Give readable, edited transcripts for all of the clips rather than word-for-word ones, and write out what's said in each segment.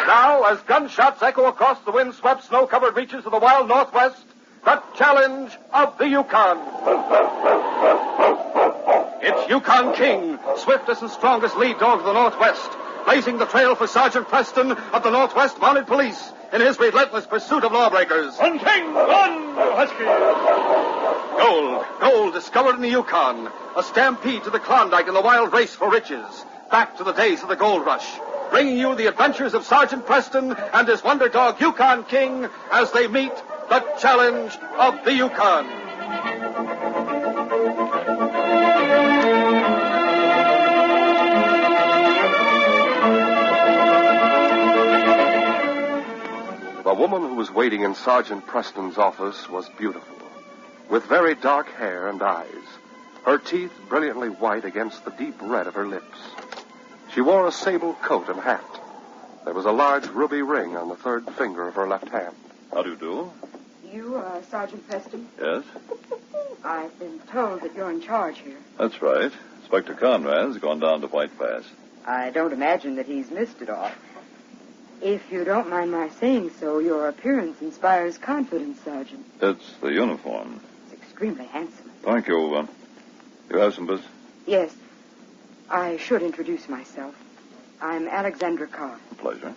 Now, as gunshots echo across the wind-swept, snow-covered reaches of the wild Northwest, the challenge of the Yukon. It's Yukon King, swiftest and strongest lead dog of the Northwest, blazing the trail for Sergeant Preston of the Northwest Mounted Police in his relentless pursuit of lawbreakers. Run, King! Run, Husky! Gold discovered in the Yukon, a stampede to the Klondike in the wild race for riches, back to the days of the gold rush, bringing you the adventures of Sergeant Preston and his wonder dog Yukon King as they meet the challenge of the Yukon. The woman who was waiting in Sergeant Preston's office was beautiful, with very dark hair and eyes, her teeth brilliantly white against the deep red of her lips. She wore a sable coat and hat. There was a large ruby ring on the third finger of her left hand. How do you do? You are Sergeant Preston? Yes? I've been told that you're in charge here. That's right. Inspector Conrad's gone down to White Pass. I don't imagine that he's missed it all. If you don't mind my saying so, your appearance inspires confidence, Sergeant. It's the uniform. It's extremely handsome. Thank you. You have some business? Yes. I should introduce myself. I'm Alexandra Carr. A pleasure.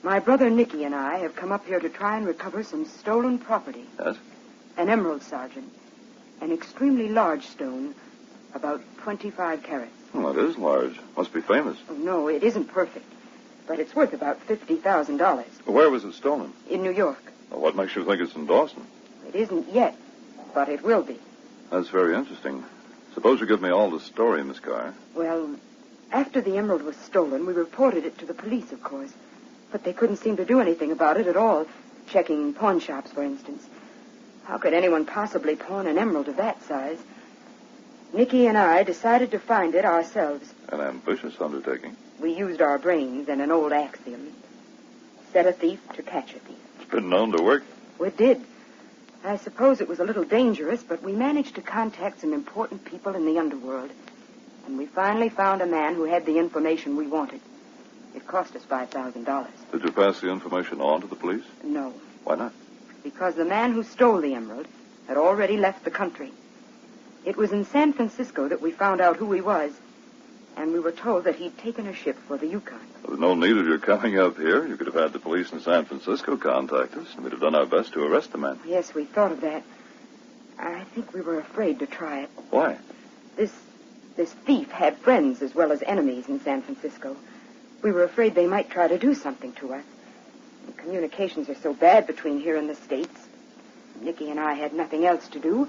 My brother Nicky and I have come up here to try and recover some stolen property. Yes? An emerald, Sergeant. An extremely large stone, about 25 carats. Well, that is large. Must be famous. Oh, no, it isn't perfect. But it's worth about $50,000. Where was it stolen? In New York. Well, what makes you think it's in Dawson? It isn't yet, but it will be. That's very interesting. Suppose you give me all the story, Miss Carr. Well, after the emerald was stolen, we reported it to the police, of course. But they couldn't seem to do anything about it at all, checking pawn shops, for instance. How could anyone possibly pawn an emerald of that size? Nicky and I decided to find it ourselves. An ambitious undertaking. We used our brains and an old axiom. Set a thief to catch a thief. It's been known to work. It did. I suppose it was a little dangerous, but we managed to contact some important people in the underworld. And we finally found a man who had the information we wanted. It cost us $5,000. Did you pass the information on to the police? No. Why not? Because the man who stole the emerald had already left the country. It was in San Francisco that we found out who he was, and we were told that he'd taken a ship for the Yukon. There was no need of your coming up here. You could have had the police in San Francisco contact us, and we'd have done our best to arrest the man. Yes, we thought of that. I think we were afraid to try it. Why? This thief had friends as well as enemies in San Francisco. We were afraid they might try to do something to us. The communications are so bad between here and the States. Nicky and I had nothing else to do.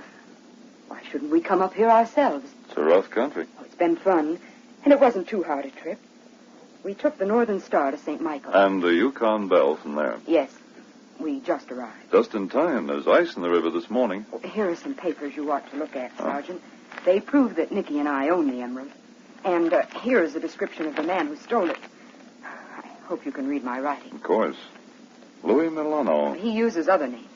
Why shouldn't we come up here ourselves? It's a rough country. Oh, it's been fun, and it wasn't too hard a trip. We took the Northern Star to St. Michael. And the Yukon Belle from there. Yes. We just arrived. Just in time. There's ice in the river this morning. Here are some papers you ought to look at, Sergeant. They prove that Nicky and I own the emerald. And here is a description of the man who stole it. I hope you can read my writing. Of course. Louis Milano. He uses other names.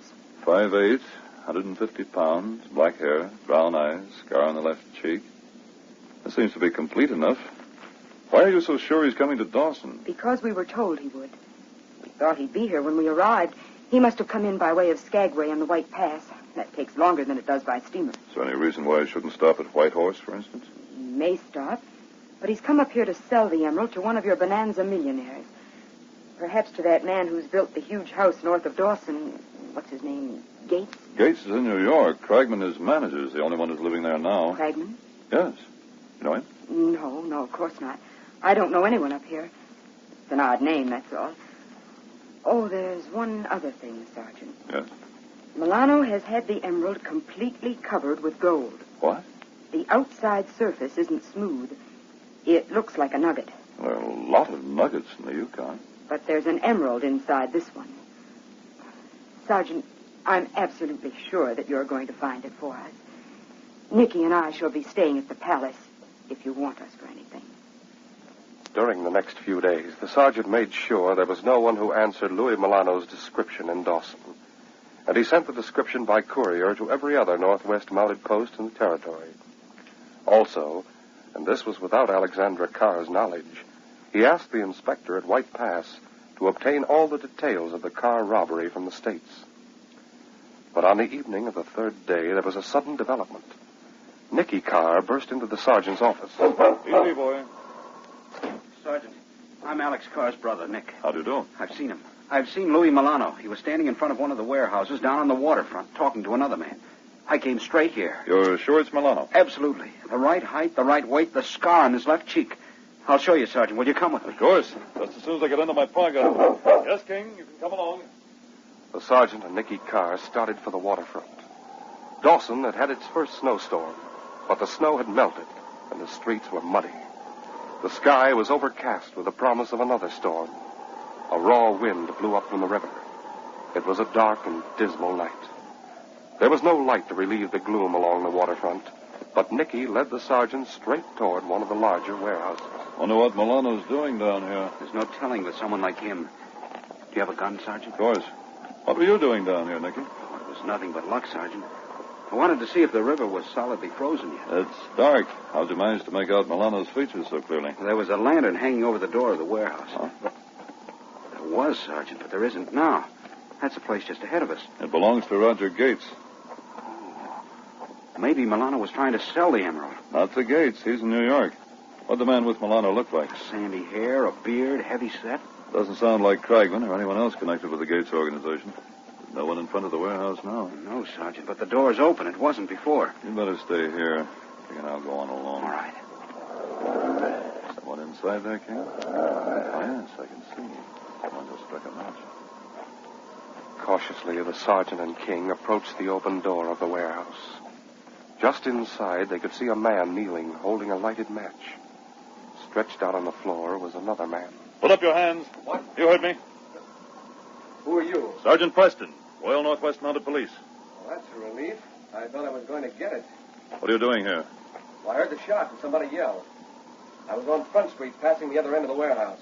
5'8", 150 pounds, black hair, brown eyes, scar on the left cheek. That seems to be complete enough. Why are you so sure he's coming to Dawson? Because we were told he would. We thought he'd be here when we arrived. He must have come in by way of Skagway and the White Pass. That takes longer than it does by steamer. Is there any reason why he shouldn't stop at White Horse, for instance? He may stop, but he's come up here to sell the emerald to one of your bonanza millionaires. Perhaps to that man who's built the huge house north of Dawson. What's his name? Gates? Gates is in New York. Cragman is manager, is the only one who's living there now. Cragman? Yes. You know him? No, of course not. I don't know anyone up here. It's an odd name, that's all. Oh, there's one other thing, Sergeant. Yes? Milano has had the emerald completely covered with gold. What? The outside surface isn't smooth. It looks like a nugget. There are a lot of nuggets in the Yukon. But there's an emerald inside this one. Sergeant, I'm absolutely sure that you're going to find it for us. Nicky and I shall be staying at the palace if you want us for anything. During the next few days, the sergeant made sure there was no one who answered Louis Milano's description in Dawson. And he sent the description by courier to every other Northwest mounted post in the territory. Also, and this was without Alexandra Carr's knowledge, he asked the inspector at White Pass to obtain all the details of the car robbery from the States. But on the evening of the third day, there was a sudden development. Nicky Carr burst into the sergeant's office. Easy, boy. Sergeant, I'm Alex Carr's brother, Nick. How do you do? I've seen him. I've seen Louis Milano. He was standing in front of one of the warehouses down on the waterfront, talking to another man. I came straight here. You're sure it's Milano? Absolutely. The right height, the right weight, the scar on his left cheek. I'll show you, Sergeant. Will you come with me? Of course. Just as soon as I get into my pocket. Yes, King, you can come along. The sergeant and Nicky Carr started for the waterfront. Dawson had had its first snowstorm, but the snow had melted, and the streets were muddy. The sky was overcast with the promise of another storm. A raw wind blew up from the river. It was a dark and dismal night. There was no light to relieve the gloom along the waterfront, but Nicky led the sergeant straight toward one of the larger warehouses. Wonder what Milano's doing down here. There's no telling with someone like him. Do you have a gun, Sergeant? Of course. What were you doing down here, Nicky? Oh, it was nothing but luck, Sergeant. I wanted to see if the river was solidly frozen yet. It's dark. How'd you manage to make out Milano's features so clearly? There was a lantern hanging over the door of the warehouse. Huh? There was, Sergeant, but there isn't now. That's the place just ahead of us. It belongs to Roger Gates. Maybe Milano was trying to sell the emerald. Not to Gates. He's in New York. What'd the man with Milano look like? Sandy hair, a beard, heavy set. Doesn't sound like Cragman or anyone else connected with the Gates organization. There's no one in front of the warehouse now. No, Sergeant, but the door's open. It wasn't before. You better stay here. And I'll go on alone. All right. Someone inside there, King? Oh, yes, I can see. Someone just struck a match. Cautiously, the sergeant and King approached the open door of the warehouse. Just inside, they could see a man kneeling, holding a lighted match. Stretched out on the floor was another man. Put up your hands. What? You heard me? Who are you? Sergeant Preston, Royal Northwest Mounted Police. Well, that's a relief. I thought I was going to get it. What are you doing here? Well, I heard the shot and somebody yelled. I was on Front Street passing the other end of the warehouse.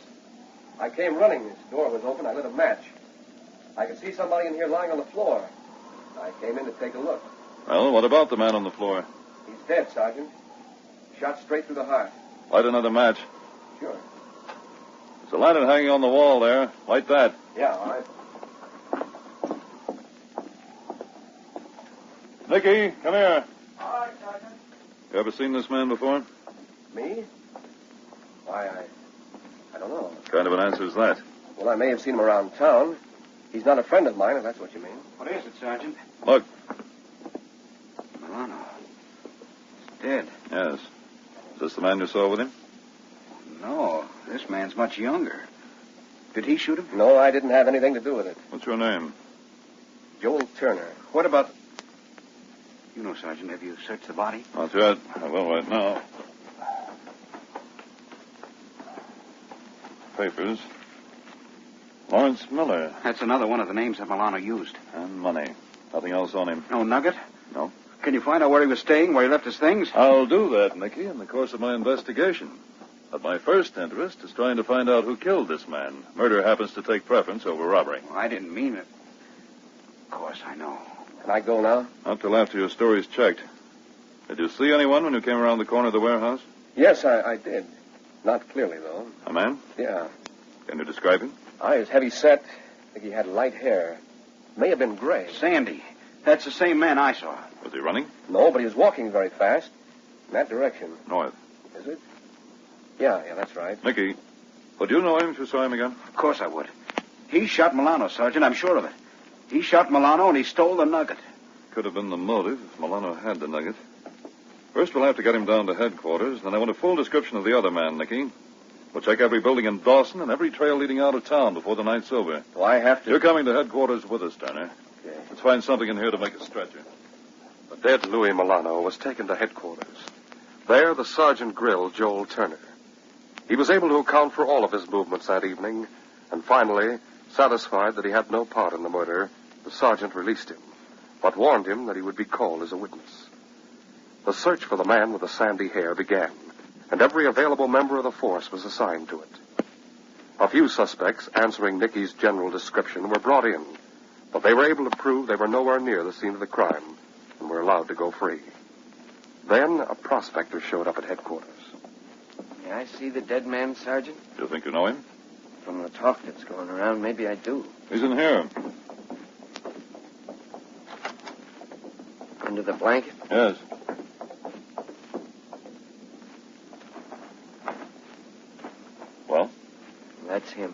I came running. This door was open. I lit a match. I could see somebody in here lying on the floor. I came in to take a look. Well, what about the man on the floor? He's dead, Sergeant. Shot straight through the heart. Light another match. Sure. There's a lantern hanging on the wall there. Light that. Yeah, all right. Nicky, come here. All right, Sergeant. You ever seen this man before? Me? Why, I don't know. What kind of an answer is that? Well, I may have seen him around town. He's not a friend of mine, if that's what you mean. What is it, Sergeant? Look. Milano. He's dead. Yes. Is this the man you saw with him? No, this man's much younger. Did he shoot him? No, I didn't have anything to do with it. What's your name? Joel Turner. What about... You know, Sergeant, have you searched the body? Not yet. I will right now. Papers. Lawrence Miller. That's another one of the names that Milano used. And money. Nothing else on him. No Nugget? No. Can you find out where he was staying, where he left his things? I'll do that, Nicky, in the course of my investigation. But my first interest is trying to find out who killed this man. Murder happens to take preference over robbery. Well, I didn't mean it. Of course, I know. Can I go now? Not till after your story's checked. Did you see anyone when you came around the corner of the warehouse? Yes, I did. Not clearly, though. A man? Yeah. Can you describe him? Eyes heavy set. I think he had light hair. May have been gray. Sandy. That's the same man I saw. Was he running? No, but he was walking very fast. In that direction. North. Is it? Yeah, that's right. Nicky, would you know him if you saw him again? Of course I would. He shot Milano, Sergeant. I'm sure of it. He shot Milano and he stole the Nugget. Could have been the motive if Milano had the Nugget. First, we'll have to get him down to headquarters. Then I want a full description of the other man, Nicky. We'll check every building in Dawson and every trail leading out of town before the night's over. Do I have to? You're coming to headquarters with us, Turner. Okay. Let's find something in here to make a stretcher. The dead Louis Milano was taken to headquarters. There, the sergeant grilled Joel Turner. He was able to account for all of his movements that evening, and finally, satisfied that he had no part in the murder, the sergeant released him, but warned him that he would be called as a witness. The search for the man with the sandy hair began, and every available member of the force was assigned to it. A few suspects, answering Nicky's general description, were brought in, but they were able to prove they were nowhere near the scene of the crime and were allowed to go free. Then a prospector showed up at headquarters. May I see the dead man, Sergeant? Do you think you know him? From the talk that's going around, maybe I do. He's in here. Under the blanket? Yes. Well? That's him.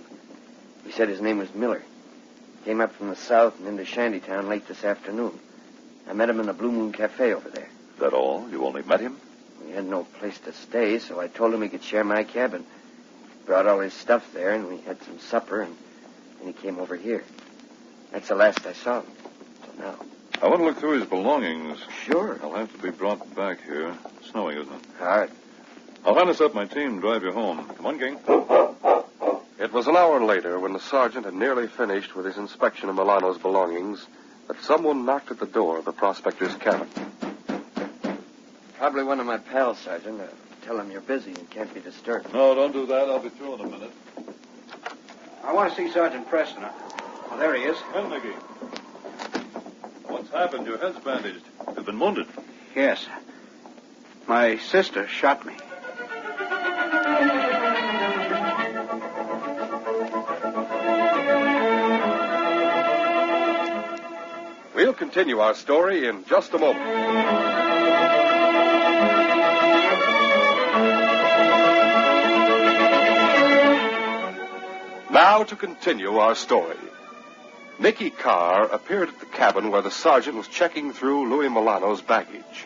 He said his name was Miller. Came up from the south and into Shantytown late this afternoon. I met him in the Blue Moon Cafe over there. That all? You only met him? We had no place to stay, so I told him he could share my cabin. Brought all his stuff there, and we had some supper, and then he came over here. That's the last I saw of him. Till now. I want to look through his belongings. Sure. I'll have to be brought back here. It's snowing, isn't it? Hard. I'll harness up my team and drive you home. Come on, King. It was an hour later, when the sergeant had nearly finished with his inspection of Milano's belongings, that someone knocked at the door of the prospector's cabin. Probably one of my pals, Sergeant. Tell him you're busy and can't be disturbed. No, don't do that. I'll be through in a minute. I want to see Sergeant Preston. Oh, there he is. Well, Nicky. What's happened? Your head's bandaged. You've been wounded. Yes. My sister shot me. We'll continue our story in just a moment. Now to continue our story. Nicky Carr appeared at the cabin where the sergeant was checking through Louis Milano's baggage.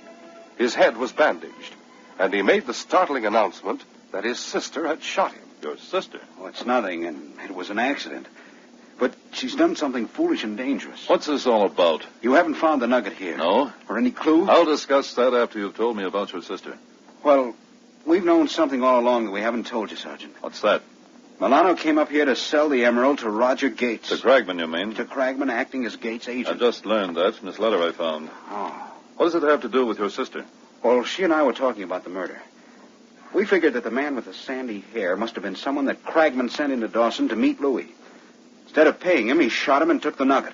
His head was bandaged, and he made the startling announcement that his sister had shot him. Your sister? Oh, it's nothing, and it was an accident. But she's done something foolish and dangerous. What's this all about? You haven't found the Nugget here? No. Or any clue? I'll discuss that after you've told me about your sister. Well, we've known something all along that we haven't told you, Sergeant. What's that? Milano came up here to sell the emerald to Roger Gates. To Cragman, you mean? To Cragman, acting as Gates' agent. I just learned that from this letter I found. Oh. What does it have to do with your sister? Well, she and I were talking about the murder. We figured that the man with the sandy hair must have been someone that Cragman sent into Dawson to meet Louis. Instead of paying him, he shot him and took the Nugget.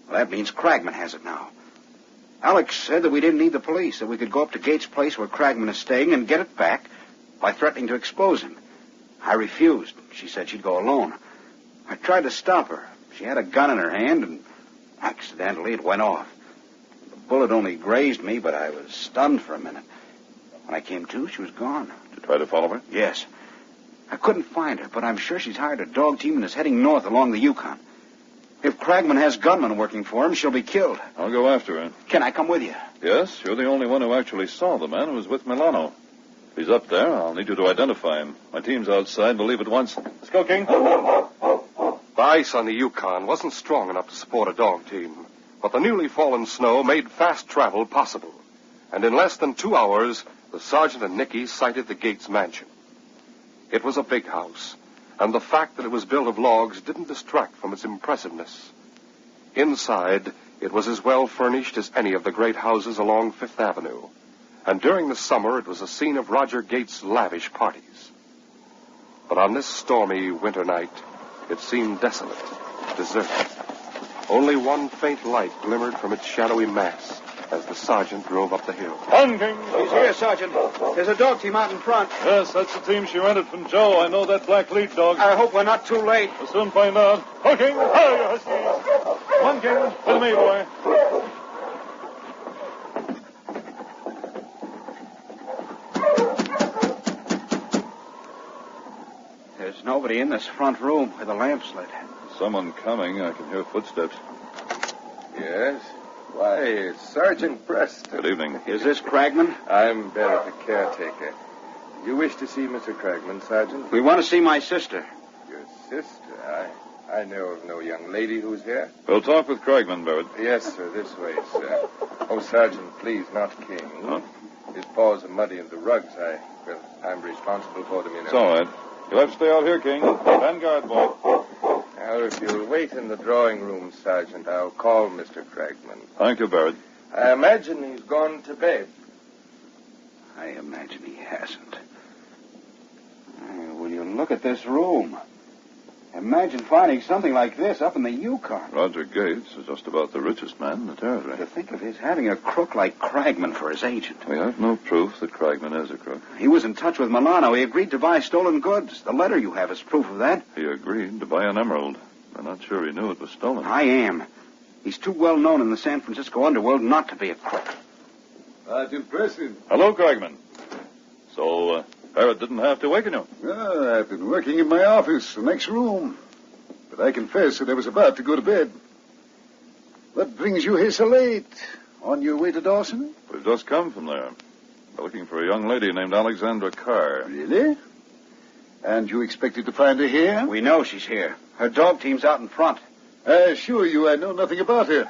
Well, that means Cragman has it now. Alex said that we didn't need the police, that we could go up to Gates' place where Cragman is staying and get it back by threatening to expose him. I refused. She said she'd go alone. I tried to stop her. She had a gun in her hand, and accidentally it went off. The bullet only grazed me, but I was stunned for a minute. When I came to, she was gone. Did you try to follow her? Yes. I couldn't find her, but I'm sure she's hired a dog team and is heading north along the Yukon. If Cragman has gunmen working for him, she'll be killed. I'll go after her. Can I come with you? Yes, you're the only one who actually saw the man who was with Milano. If he's up there, I'll need you to identify him. My team's outside. We'll leave at once. Let's go, King. The ice on the Yukon wasn't strong enough to support a dog team, but the newly fallen snow made fast travel possible. And in less than 2 hours, the sergeant and Nicky sighted the Gates mansion. It was a big house, and the fact that it was built of logs didn't distract from its impressiveness. Inside, it was as well furnished as any of the great houses along Fifth Avenue. And during the summer, it was a scene of Roger Gates' lavish parties. But on this stormy winter night, it seemed desolate, deserted. Only one faint light glimmered from its shadowy mass as the sergeant drove up the hill. On, King. He's here, Sergeant. There's a dog team out in front. Yes, that's the team she rented from Joe. I know that black lead dog. I hope we're not too late. We'll soon find out. On, King. Hurry, you huskies. Come on, King. With me, boy. There's nobody in this front room with a lamp lit. Someone coming. I can hear footsteps. Yes? Why, it's Sergeant Preston. Good evening. Is this Cragman? I'm Barrett, the caretaker. You wish to see Mr. Cragman, Sergeant? We want to see my sister. Your sister? I know of no young lady who's here. We'll talk with Cragman, Barrett. Yes, sir. This way, sir. Oh, Sergeant, please, not King. Huh? His paws are muddy in the rugs. I'm responsible for them, you know. It's all right. You'll have to stay out here, King. Stand guard, boy. Now, if you'll wait in the drawing room, Sergeant, I'll call Mr. Cragman. Thank you, Barrett. I imagine he's gone to bed. I imagine he hasn't. Will you look at this room? Imagine finding something like this up in the Yukon. Roger Gates is just about the richest man in the territory. To think of his having a crook like Cragman for his agent. We have no proof that Cragman is a crook. He was in touch with Milano. He agreed to buy stolen goods. The letter you have is proof of that. He agreed to buy an emerald. I'm not sure he knew it was stolen. I am. He's too well known in the San Francisco underworld not to be a crook. Sergeant Preston. Hello, Cragman. So, Barrett didn't have to waken you. Well, I've been working in my office, the next room. But I confess that I was about to go to bed. What brings you here so late? On your way to Dawson? We've just come from there. We're looking for a young lady named Alexandra Carr. Really? And you expected to find her here? We know she's here. Her dog team's out in front. I assure you I know nothing about her.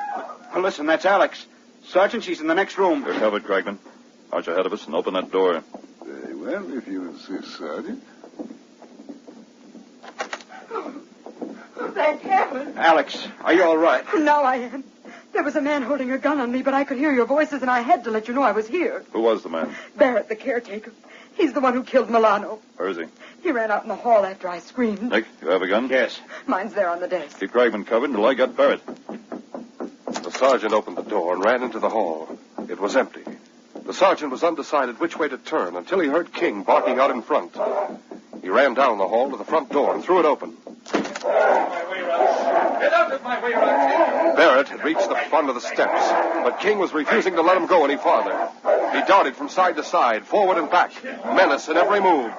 Oh, listen, that's Alex. Sergeant, she's in the next room. You're covered, Cragman. March ahead of us and open that door. Very well, if you insist, Sergeant. Thank heaven. Alex, are you all right? Now I am. There was a man holding a gun on me, but I could hear your voices, and I had to let you know I was here. Who was the man? Barrett, the caretaker. He's the one who killed Milano. Where is he? He ran out in the hall after I screamed. Nick, you have a gun? Yes. Mine's there on the desk. Keep Cragman covered until I get Barrett. The sergeant opened the door and ran into the hall. It was empty. The sergeant was undecided which way to turn until he heard King barking out in front. He ran down the hall to the front door and threw it open. Get out of my way, King! Barrett had reached the front of the steps, but King was refusing to let him go any farther. He darted from side to side, forward and back, menace in every move.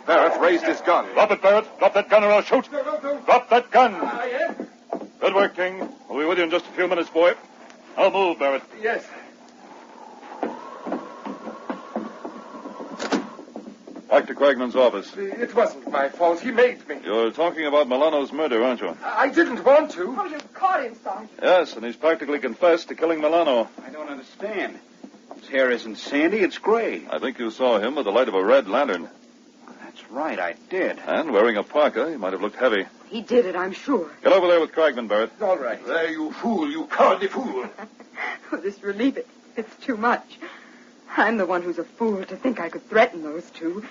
Barrett raised his gun. Drop it, Barrett. Drop that gun or I'll shoot. Drop that gun. Good work, King. We'll be with you in just a few minutes, boy. I'll move, Barrett. Yes. Back to Cragman's office. It wasn't my fault. He made me. You're talking about Milano's murder, aren't you? I didn't want to. Oh, you caught him, Sergeant. Yes, and he's practically confessed to killing Milano. I don't understand. His hair isn't sandy, it's gray. I think you saw him with the light of a red lantern. That's right, I did. And wearing a parka, he might have looked heavy. He did it, I'm sure. Get over there with Cragman, Barrett. All right. There, you fool, you cowardly fool. Oh, this relief, it's too much. I'm the one who's a fool to think I could threaten those two.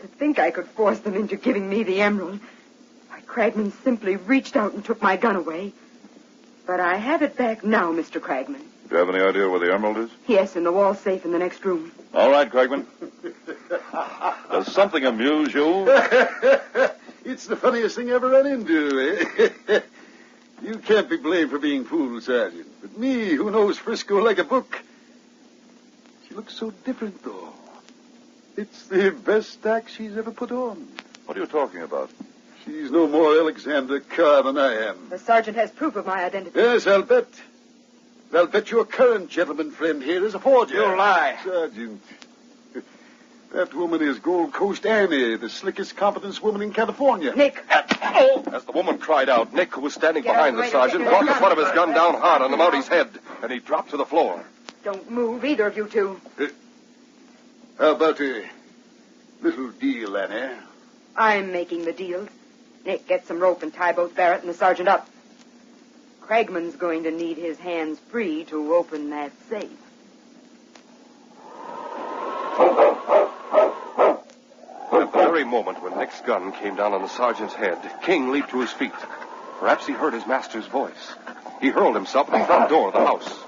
To think I could force them into giving me the emerald. Why, Cragman simply reached out and took my gun away. But I have it back now, Mr. Cragman. Do you have any idea where the emerald is? Yes, in the wall safe in the next room. All right, Cragman. Does something amuse you? It's the funniest thing I ever run into, eh? You can't be blamed for being fooled, Sergeant. But me, who knows Frisco like a book. She looks so different, though. It's the best act she's ever put on. What are you talking about? She's no more Alexander Carr than I am. The sergeant has proof of my identity. Yes, I'll bet. I'll bet your current gentleman friend here is a forger. You lie. Sergeant, that woman is Gold Coast Annie, the slickest competence woman in California. Nick. As the woman cried out, Nick, who was standing Get behind out the of the way, sergeant, Nick. brought the butt of his gun down hard on the Mountie's head, and he dropped to the floor. Don't move, either of you two. How about a little deal, Annie? I'm making the deal. Nick, get some rope and tie both Barrett and the sergeant up. Cragman's going to need his hands free to open that safe. At the very moment when Nick's gun came down on the sergeant's head, King leaped to his feet. Perhaps he heard his master's voice. He hurled himself at the front door of the house.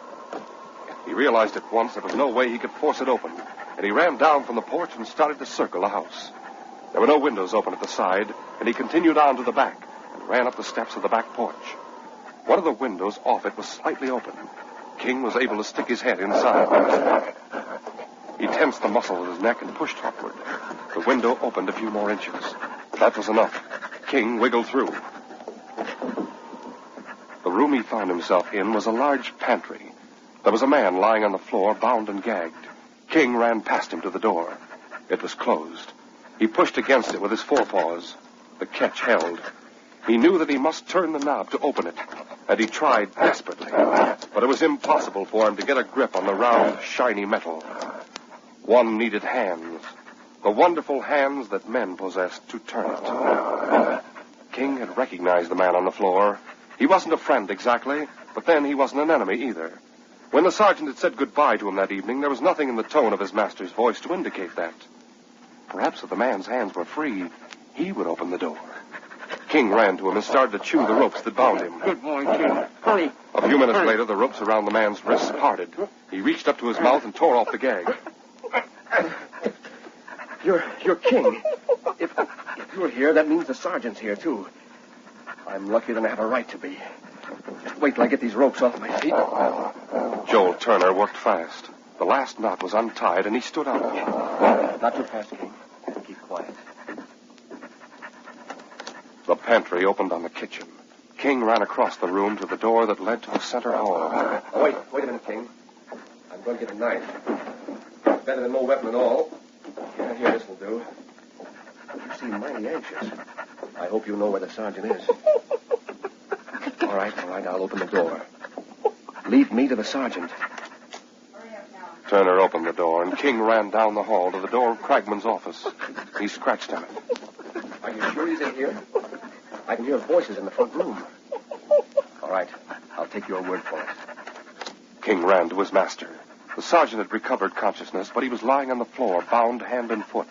He realized at once there was no way he could force it open, and he ran down from the porch and started to circle the house. There were no windows open at the side, and he continued on to the back and ran up the steps of the back porch. One of the windows off it was slightly open. King was able to stick his head inside. He tensed the muscle of his neck and pushed upward. The window opened a few more inches. That was enough. King wiggled through. The room he found himself in was a large pantry. There was a man lying on the floor, bound and gagged. King ran past him to the door. It was closed. He pushed against it with his forepaws. The catch held. He knew that he must turn the knob to open it, and he tried desperately. But it was impossible for him to get a grip on the round, shiny metal. One needed hands. The wonderful hands that men possessed to turn it. King had recognized the man on the floor. He wasn't a friend exactly, but then he wasn't an enemy either. When the sergeant had said goodbye to him that evening, there was nothing in the tone of his master's voice to indicate that. Perhaps if the man's hands were free, he would open the door. King ran to him and started to chew the ropes that bound him. Good morning, King. Hurry. A few minutes later, the ropes around the man's wrists parted. He reached up to his mouth and tore off the gag. You're King. If you're here, that means the sergeant's here, too. I'm luckier than I have a right to be. Just wait till I get these ropes off my feet. Joel Turner worked fast. The last knot was untied, and he stood up. Not too fast, King. Keep quiet. The pantry opened on the kitchen. King ran across the room to the door that led to the center hall. Oh, wait a minute, King. I'm going to get a knife. Better than no weapon at all. Yeah, here, this will do. You seem mighty anxious. I hope you know where the sergeant is. All right, I'll open the door. Lead me to the sergeant. Turner opened the door, and King ran down the hall to the door of Cragman's office. He scratched at it. Are you sure he's in here? I can hear voices in the front room. All right, I'll take your word for it. King ran to his master. The sergeant had recovered consciousness, but he was lying on the floor, bound hand and foot.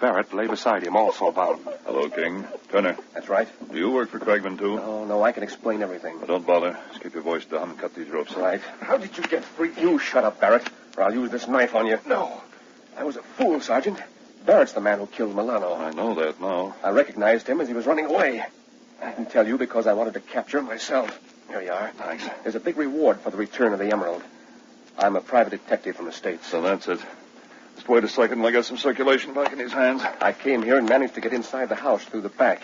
Barrett lay beside him, also bound. Hello, King. Turner. That's right. Do you work for Cragman, too? Oh, no, I can explain everything. Well, don't bother. Just keep your voice down and cut these ropes. Right. How did you get free? You shut up, Barrett, or I'll use this knife on you. No. I was a fool, Sergeant. Barrett's the man who killed Milano. I know that now. I recognized him as he was running away. I didn't tell you because I wanted to capture him myself. Here you are. Thanks. There's a big reward for the return of the emerald. I'm a private detective from the States. So that's it. Just wait a second till I get some circulation back in his hands. I came here and managed to get inside the house through the back.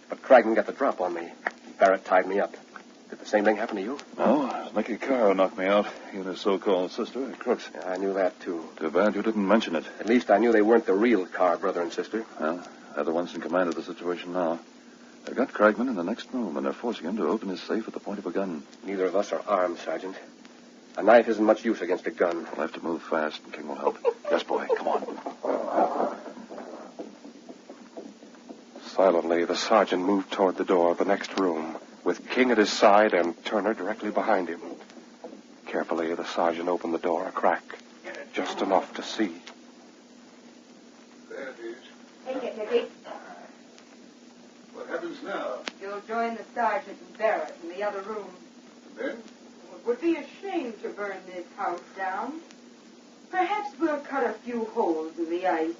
But Cragman got the drop on me. Barrett tied me up. Did the same thing happen to you? No, it was Nicky Carr who knocked me out. He and his so-called sister are crooks. Yeah, I knew that, too. Too bad you didn't mention it. At least I knew they weren't the real Carr brother and sister. Well, they're the ones in command of the situation now. They've got Cragman in the next room, and they're forcing him to open his safe at the point of a gun. Neither of us are armed, Sergeant. A knife isn't much use against a gun. We'll have to move fast, and King will help. Yes, boy, come on. Silently, the sergeant moved toward the door of the next room, with King at his side and Turner directly behind him. Carefully, the sergeant opened the door a crack, just enough to see. There it is. Take it, Nicky. What happens now? You'll join the sergeant and Barrett in the other room. And then? It would be a shame to burn this house down. Perhaps we'll cut a few holes in the ice.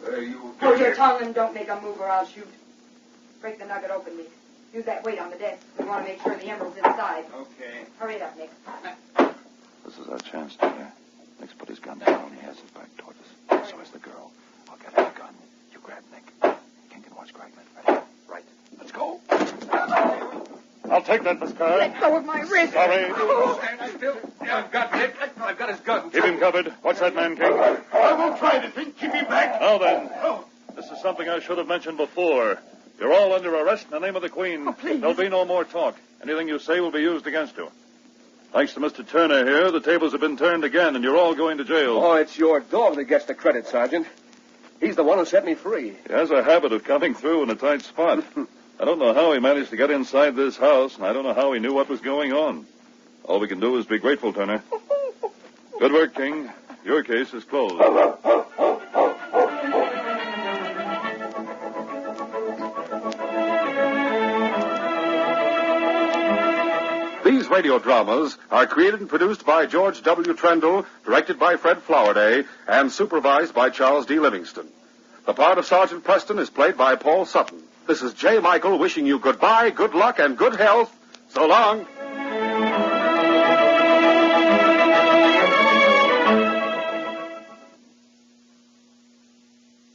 Hold your tongue and don't make a move or I'll shoot. Break the nugget open, Nick. Use that weight on the desk. We want to make sure the emerald's inside. Okay. Hurry it up, Nick. This is our chance, Turner. Nick's put his gun down. He has his back toward us. So is the girl. I'll get her a gun. You grab Nick. King can watch Cragman. Ready? Right. Let's go. I'll take that, Miss Carr. Let go of my wrist. Sorry. Stand still. I've got Nick. I've got his gun. Keep him covered. Watch that man, King. I won't try to think. Keep me back. Now then. This is something I should have mentioned before. You're all under arrest in the name of the Queen. Oh, please. There'll be no more talk. Anything you say will be used against you. Thanks to Mr. Turner here, the tables have been turned again, and you're all going to jail. Oh, it's your dog that gets the credit, Sergeant. He's the one who set me free. He has a habit of coming through in a tight spot. I don't know how he managed to get inside this house, and I don't know how he knew what was going on. All we can do is be grateful, Turner. Good work, King. Your case is closed. These radio dramas are created and produced by George W. Trendle, directed by Fred Flowerday, and supervised by Charles D. Livingston. The part of Sergeant Preston is played by Paul Sutton. This is J. Michael wishing you goodbye, good luck, and good health. So long.